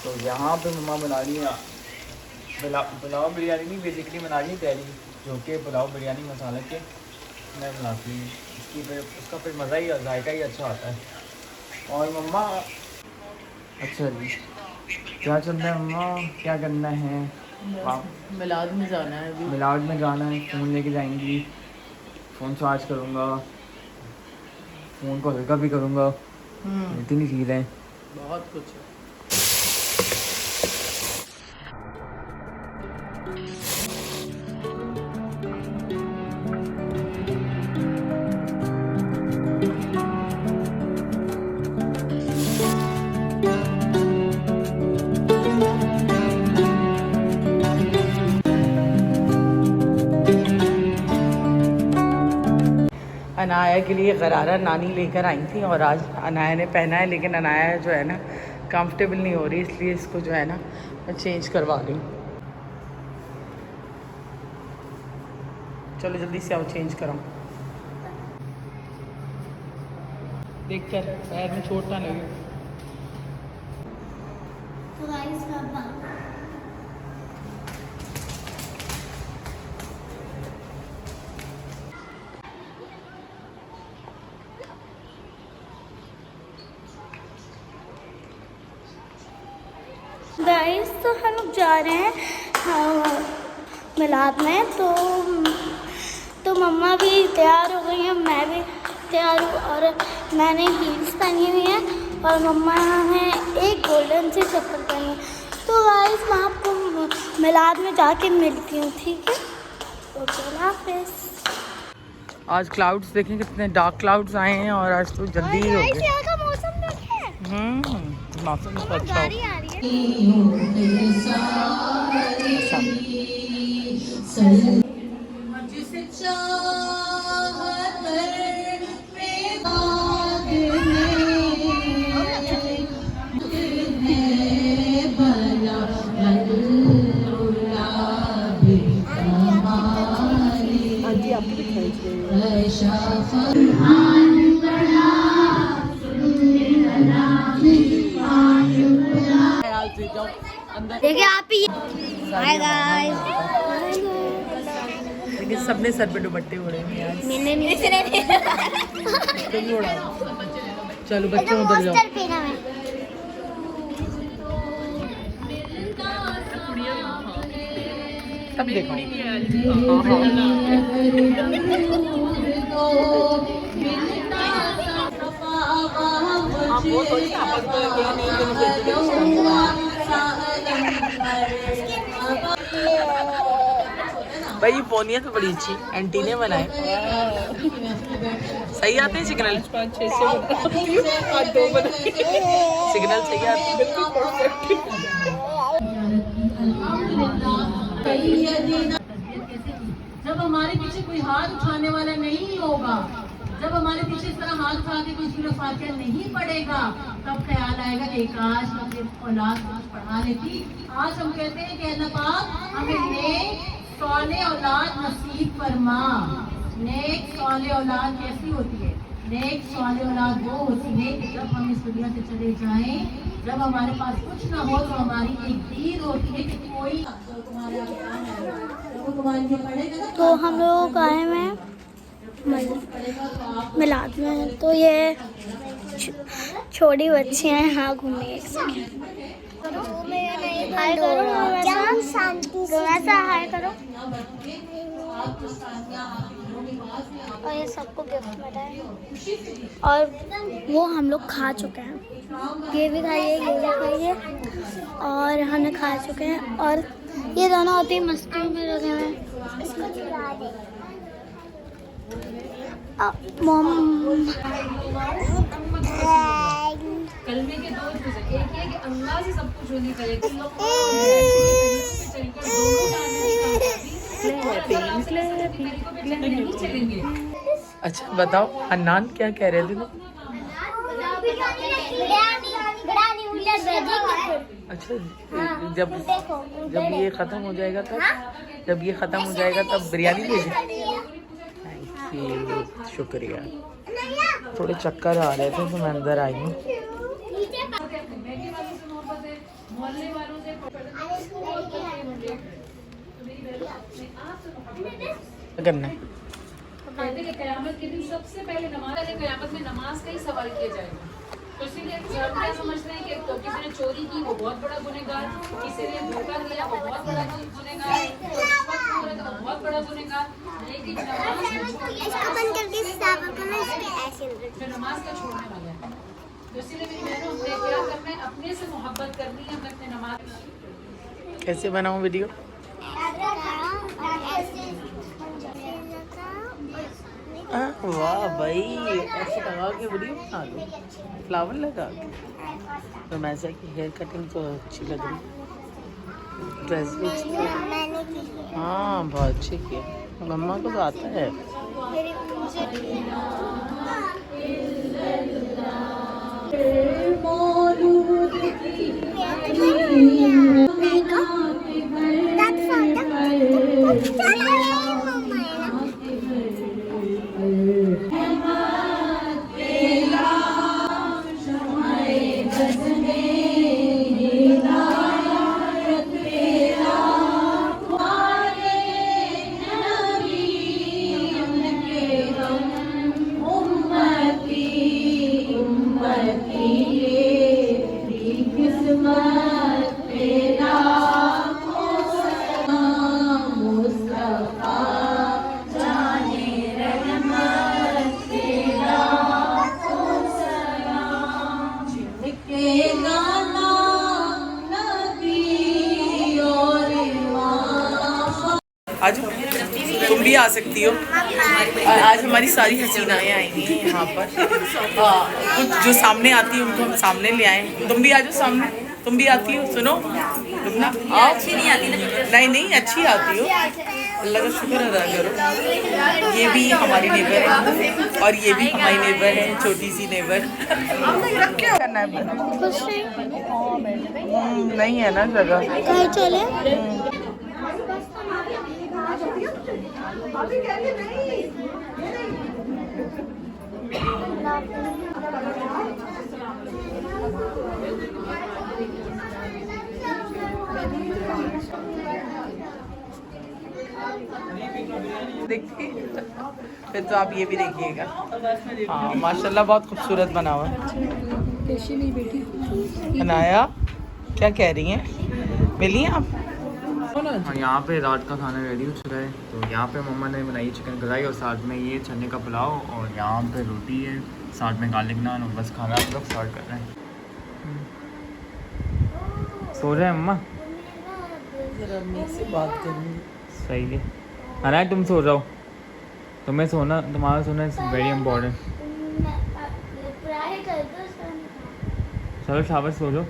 तो यहाँ पे मम्मा बना रही है पुलाव बिरयानी नहीं, बेसिकली बना रही है तहरी, जो कि पुलाव बिरयानी मसाले के मैं बनाती हूँ। इसकी फिर उसका फिर मज़ा ही जायका ही अच्छा आता है। और मम्मा अच्छा जी क्या चल रहा है मम्मा, क्या करना है? मिलाद में जाना है अभी। मिलाद में जाना है, फ़ोन लेके जाएंगी, फ़ोन चार्ज करूँगा, फ़ोन को हल्का भी करूँगा, इतनी चीज़ें बहुत कुछ है। अनाया के लिए गरारा नानी लेकर आई थी और आज अनाया ने पहना है, लेकिन अनाया जो है ना कंफर्टेबल नहीं हो रही, इसलिए इसको जो है ना मैं चेंज करवा रही हूँ। चलो जल्दी से आओ, चेंज कराओ। देख कर पैर में चोट ना लगे। गाइस तो हम लोग जा रहे हैं मिलाद में, तो मम्मा भी तैयार हो गई हैं, मैं भी तैयार हूँ और मैंने हील्स पहनी हुई है और मम्मा ने एक गोल्डन सी चप्पल पहनी है। तो गाइस मैं आपको मिलाद में जाके मिलती हूँ, ठीक है? तो चला हाफिज़। आज क्लाउड्स देखें कितने डार्क क्लाउड्स आए हैं और आज तो जल्दी ही हो गए। यहाँ का मौसम देखें, मौसम तो अच्छा गाड़ी आ रही है। देखिए आप ही। Hi guys. लेकिन सबने सर पे दुपट्टे ओढ़े हैं यार। मैंने नहीं नहीं ओढ़ा। चलो बच्चों उधर जाओ। तब देखो। भाई ये पोनिया तो बड़ी अच्छी आंटी ने बनाए। सही आते हैं सिग्नल? 5-6 सिग्नल सही आते हैं। जब हमारे पीछे कोई हाथ उठाने वाला नहीं होगा, जब हमारे पीछे इस तरह हाथ उठा के कोई सूरह फातिहा नहीं पढ़ेगा, तब ख्याल आएगा कि काश मैं अपनी औलाद को कुछ पढ़ा लेती। आज हम कहते हैं कि अल्लाह पाक हमें नेक सौले औलाद नसीब फरमा। नेक सौले औलाद कैसी होती है? नेक सौले औलाद वो होती है कि जब हम इस दुनिया से चले जाएं, जब हमारे पास कुछ ना हो तो हमारी एक दीद होती है कि कोई तो हम लोग आए हैं मिलाद में, तो ये छोटी बच्चियाँ हैं यहाँ घूमने। हाय करो रोना, हाय करो। और ये सबको गिफ्ट मिला है और वो हम लोग खा चुके हैं। ये भी खाइए, ये भी खाइए, और हमने खा चुके हैं। और ये दोनों होती मस्ती में लगे हुए हैं। कलमे के दो चीज़, एक ये कि अल्लाह से सब कुछ होने करे नहीं चलेंगे। अच्छा बताओ हन्नान क्या कह रहे थे तुम? अच्छा जब ये ख़त्म हो जाएगा तब, जब ये ख़त्म हो जाएगा तब बिरयानी भेजें। थैंक यू, शुक्रिया। थोड़े चक्कर आ रहे थे तो मैं अंदर आई हूँ। क्या करना है? कहते हैं कि क़यामत के दिन सबसे पहले क़यामत में नमाज का ही सवाल किया जाएगा। तो इसीलिए हम क्या समझते हैं कि तो किसी ने चोरी की वो बहुत बड़ा गुनहगार, किसी ने धोखा दिया वो बहुत बड़ा गुनहगार, कोई रिश्वतखोर है तो वो बहुत बड़ा गुनहगार। लेकिन नमाज को जो नमाज का छोड़ने वाला है, तो इसीलिए मेरी बहनों हमने क्या करना है, अपने से मोहब्बत करनी है, हमें अपने नमाज। कैसे बनाऊं वीडियो? वाह भाई, ऐसे लगा के वीडियो बना लो, फ्लावर लगा के। तो मैसा की हेयर कटिंग तो अच्छी लग रही, ड्रेस भी अच्छी है। हाँ बहुत अच्छी की है, मम्मा को तो आता है। आज तुम भी आ सकती हो। आज हमारी सारी हसीनाएँ आएंगी यहाँ पर। कुछ जो सामने आती है उनको हम सामने ले आए। तुम भी आ जाओ सामने, तुम भी आती हो। सुनो रुकना, आओ। अच्छी नहीं आती ना? नहीं अच्छी आती हो। अल्लाह का शुक्र अदा करो। ये भी हमारी नेबर है और ये भी हमारी नेबर है, छोटी सी नेबर। करना है नहीं है ना जगह, कहीं चले। देखिए फिर तो आप ये भी देखिएगा। हाँ माशाल्लाह बहुत खूबसूरत बना हुआ है। अनाया क्या कह रही हैं, मिली आप? हाँ, यहाँ पे रात का खाना रेडी हो चुका है। तो यहाँ पे मम्मा ने बनाई चिकन कढ़ाई और साथ में ये चने का पुलाव, और यहाँ पे रोटी है, साथ में गार्लिक नान, और बस खाना हम लोग स्टार्ट कर रहे हैं। सो रहे हैं मम्मा? जरा अम्मी से बात करूँगी। सही है। अरे तुम सो जाओ, तुम्हें सोना, तुम्हारा सोना इज़ वेरी इम्पोर्टेंट। चलो शाबाश, सो जाओ।